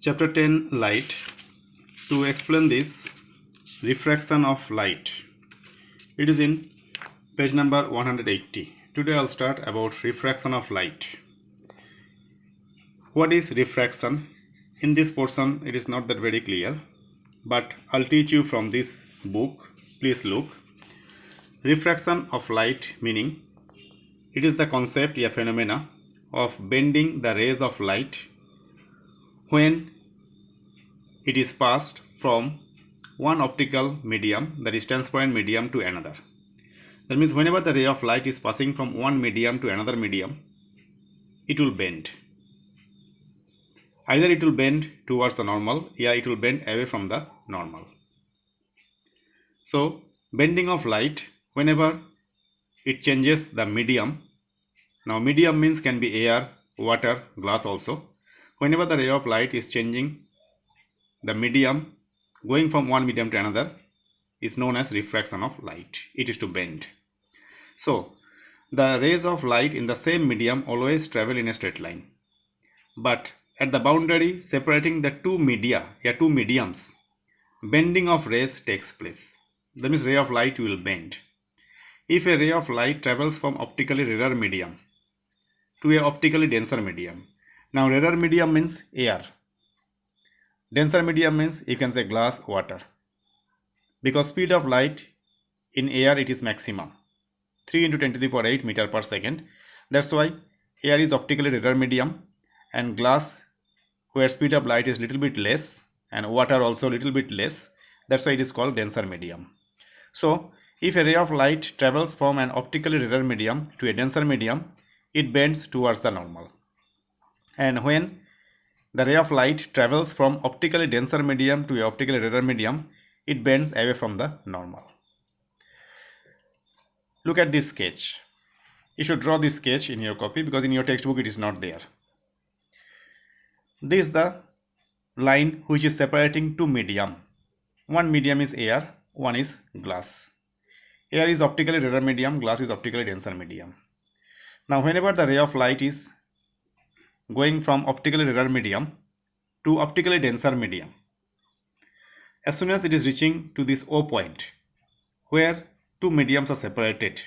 Chapter 10 Light. To explain this, refraction of light. It is in page number 180. Today I'll start about refraction of light. What is refraction? In this portion it is not that very clear, but I'll teach you from this book. Please look. Refraction of light meaning it is the concept or phenomena of bending the rays of light when it is passed from one optical medium, that is transparent medium, to another. That means whenever the ray of light is passing from one medium to another medium, it will bend. Either it will bend towards the normal, or it will bend away from the normal. So bending of light whenever it changes the medium. Now medium means can be air, water, glass also. Whenever the ray of light is changing the medium, going from one medium to another, is known as refraction of light. It is to bend. So the rays of light in the same medium always travel in a straight line, but at the boundary separating the two media, two mediums, bending of rays takes place. That means ray of light will bend. If a ray of light travels from optically rarer medium to a optically denser medium, now rarer medium means air, denser medium means you can say glass, water. Because speed of light in air it is maximum 3 into 10 to the power 8 meter per second. That's why air is optically rarer medium, and glass where speed of light is little bit less, and water also little bit less. That's why it is called denser medium. So if a ray of light travels from an optically rarer medium to a denser medium, it bends towards the normal. And when the ray of light travels from optically denser medium to a optically rarer medium, it bends away from the normal. Look at this sketch. You should draw this sketch in your copy because in your textbook it is not there. This is the line which is separating two medium. One medium is air, one is glass. Air is optically rarer medium, glass is optically denser medium. Now whenever the ray of light is going from optically rarer medium to optically denser medium, as soon as it is reaching to this O point where two mediums are separated,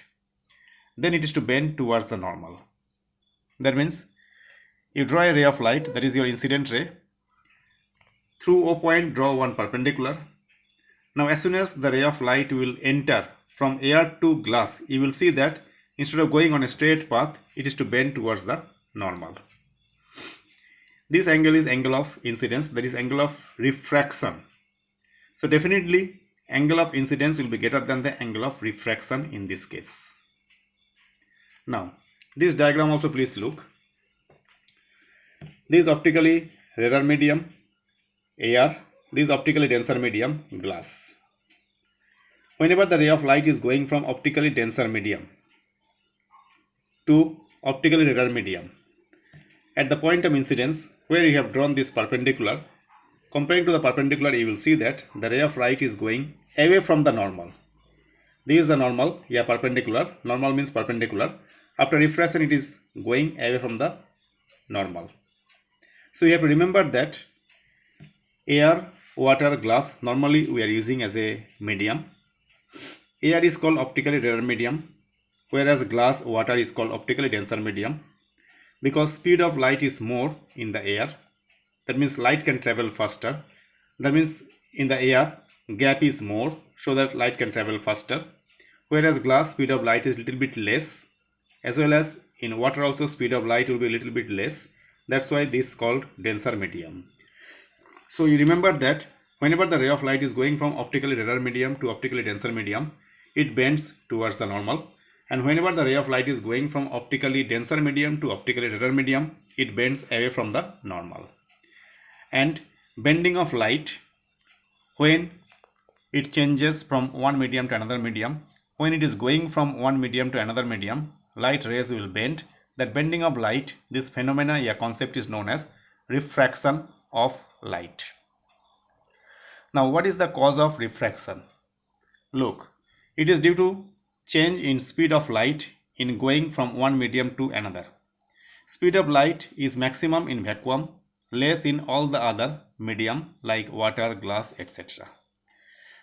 then it is to bend towards the normal. That means you draw a ray of light, that is your incident ray. Through O point draw one perpendicular. Now as soon as the ray of light will enter from air to glass, you will see that instead of going on a straight path, it is to bend towards the normal. This angle is angle of incidence, that is angle of refraction. So definitely angle of incidence will be greater than the angle of refraction in this case. Now this diagram also please look. This is optically rarer medium, air. This is optically denser medium, glass. Whenever the ray of light is going from optically denser medium to optically rarer medium, at the point of incidence where you have drawn this perpendicular, comparing to the perpendicular, you will see that the ray of light is going away from the normal. This is the normal, perpendicular. Normal means perpendicular. After refraction, it is going away from the normal. So you have to remember that air, water, glass, normally we are using as a medium. Air is called optically rarer medium, whereas glass, water is called optically denser medium. Because speed of light is more in the air, that means light can travel faster. That means in the air gap is more, so that light can travel faster. Whereas glass, speed of light is little bit less, as well as in water also speed of light will be a little bit less. That's why this is called denser medium. So you remember that whenever the ray of light is going from optically rarer medium to optically denser medium, it bends towards the normal. And whenever the ray of light is going from optically denser medium to optically rarer medium, it bends away from the normal. And bending of light when it changes from one medium to another medium, when it is going from one medium to another medium, light rays will bend. That bending of light, this phenomena concept is known as refraction of light. Now what is the cause of refraction? Look, it is due to change in speed of light in going from one medium to another. Speed of light is maximum in vacuum less in all the other medium like water, glass, etc.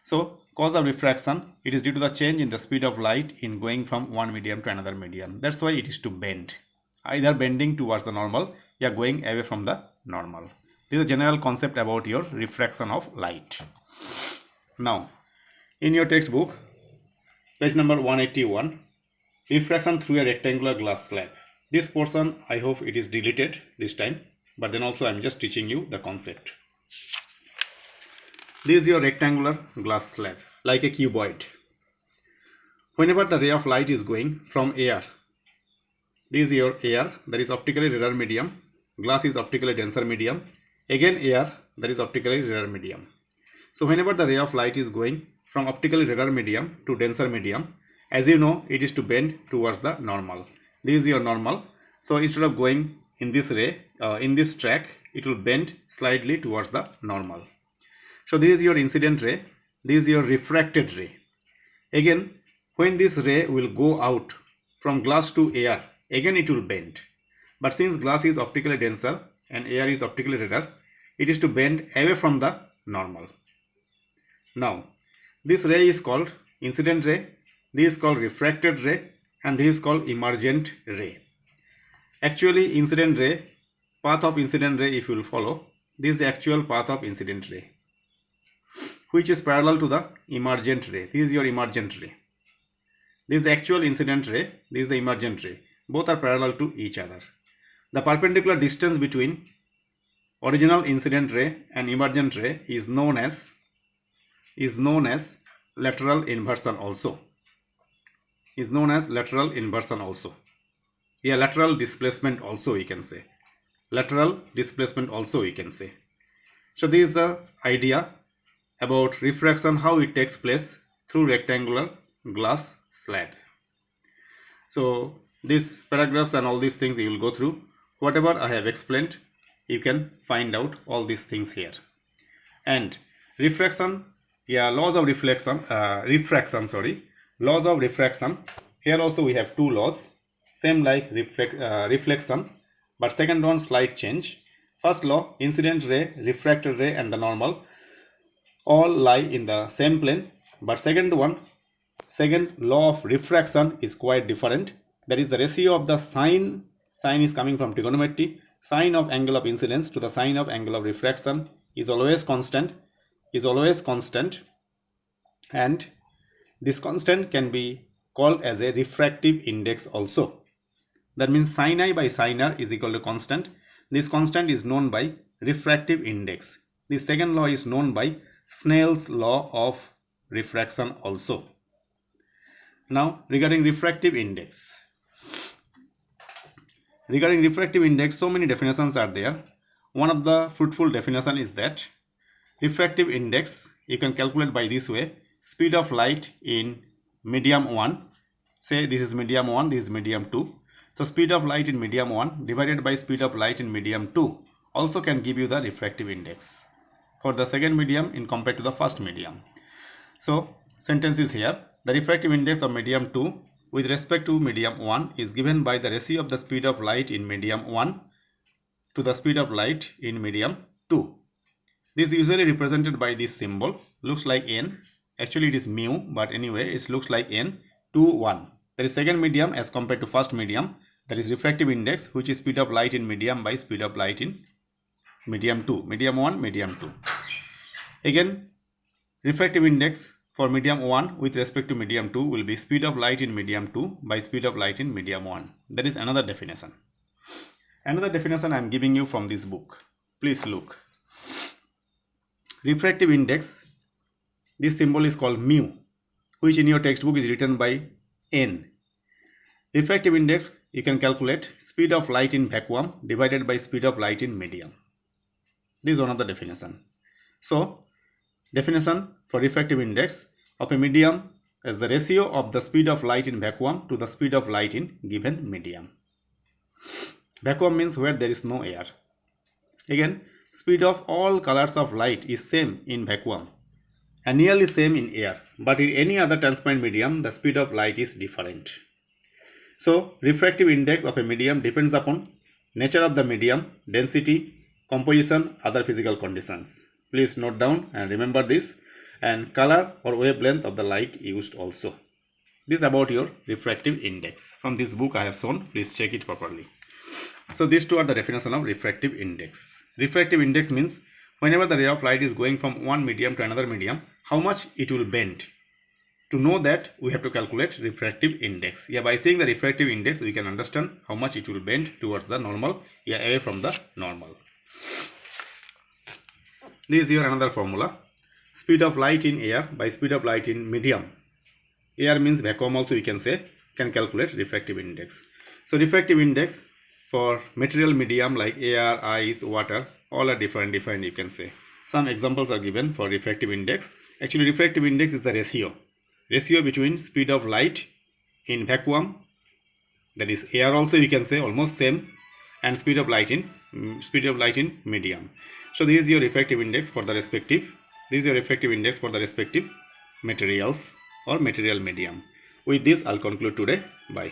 So cause of refraction, it is due to the change in the speed of light in going from one medium to another medium. That's why it is to bend, either bending towards the normal or going away from the normal. This is a general concept about your refraction of light. Now in your textbook, page number 181, refraction through a rectangular glass slab. This portion, I hope it is deleted this time, but then also I am just teaching you the concept. This is your rectangular glass slab, like a cuboid. Whenever the ray of light is going from air, this is your air, that is optically rarer medium, glass is optically denser medium, again air, that is optically rarer medium. So whenever the ray of light is going from optically rarer medium to denser medium, as you know, it is to bend towards the normal. This is your normal. So instead of going in this ray, in this track, it will bend slightly towards the normal. So this is your incident ray, this is your refracted ray. Again, when this ray will go out from glass to air, again it will bend. But since glass is optically denser and air is optically rarer, it is to bend away from the normal. Now, this ray is called incident ray, this is called refracted ray, and this is called emergent ray. Actually, incident ray, path of incident ray, if you will follow, this is the actual path of incident ray, which is parallel to the emergent ray. This is your emergent ray. This is the actual incident ray, this is the emergent ray. Both are parallel to each other. The perpendicular distance between original incident ray and emergent ray is known as lateral inversion also. Is known as lateral inversion also. Yeah, lateral displacement also we can say. Lateral displacement also we can say. So this is the idea about refraction, how it takes place through rectangular glass slab. So these paragraphs and all these things you will go through. Whatever I have explained, you can find out all these things here. And refraction, yeah, laws of reflection, laws of refraction. Here also we have two laws, same like reflection, but second one slight change. First law, incident ray, refracted ray and the normal all lie in the same plane, but second law of refraction is quite different. That is the ratio of the sine is coming from trigonometry, sine of angle of incidence to the sine of angle of refraction is always constant, and this constant can be called as a refractive index also. That means sin I by sin r is equal to constant. This constant is known by refractive index. The second law is known by Snell's law of refraction also. Now regarding refractive index. Regarding refractive index, so many definitions are there. One of the fruitful definition is that refractive index you can calculate by this way: speed of light in medium 1, say this is medium 1, this is medium 2. So speed of light in medium 1 divided by speed of light in medium 2 also can give you the refractive index for the second medium in compared to the first medium. So sentence is here: the refractive index of medium 2 with respect to medium 1 is given by the ratio of the speed of light in medium 1 to the speed of light in medium 2. This is usually represented by this symbol, looks like n. Actually it is mu, but anyway it looks like n, 2, 1. That is second medium as compared to first medium. That is refractive index, which is speed of light in medium by speed of light in medium 2, medium 1, medium 2. Again, refractive index for medium 1 with respect to medium 2 will be speed of light in medium 2 by speed of light in medium 1. That is another definition. Another definition I am giving you from this book. Please look. Refractive index, this symbol is called mu, which in your textbook is written by n. Refractive index, you can calculate speed of light in vacuum divided by speed of light in medium. This is one of the definition. So definition for refractive index of a medium as the ratio of the speed of light in vacuum to the speed of light in given medium. Vacuum means where there is no air. Again, speed of all colors of light is same in vacuum and nearly same in air, but in any other transparent medium the speed of light is different. So refractive index of a medium depends upon nature of the medium, density, composition, other physical conditions. Please note down and remember this, and color or wavelength of the light used also. This is about your refractive index. From this book I have shown, please check it properly. So these two are the definition of refractive index. Refractive index means whenever the ray of light is going from one medium to another medium, how much it will bend. To know that, we have to calculate refractive index. Yeah, by seeing the refractive index, we can understand how much it will bend towards the normal, yeah, away from the normal. This is your another formula. Speed of light in air by speed of light in medium. Air means vacuum also, we can say, can calculate refractive index. So refractive index for material medium like air, ice, water, all are different, you can say. Some examples are given for refractive index. Actually, refractive index is the ratio between speed of light in vacuum, that is air also you can say, almost same, and speed of light in medium. So this is your refractive index for the respective materials or material medium. With this I'll conclude today. Bye.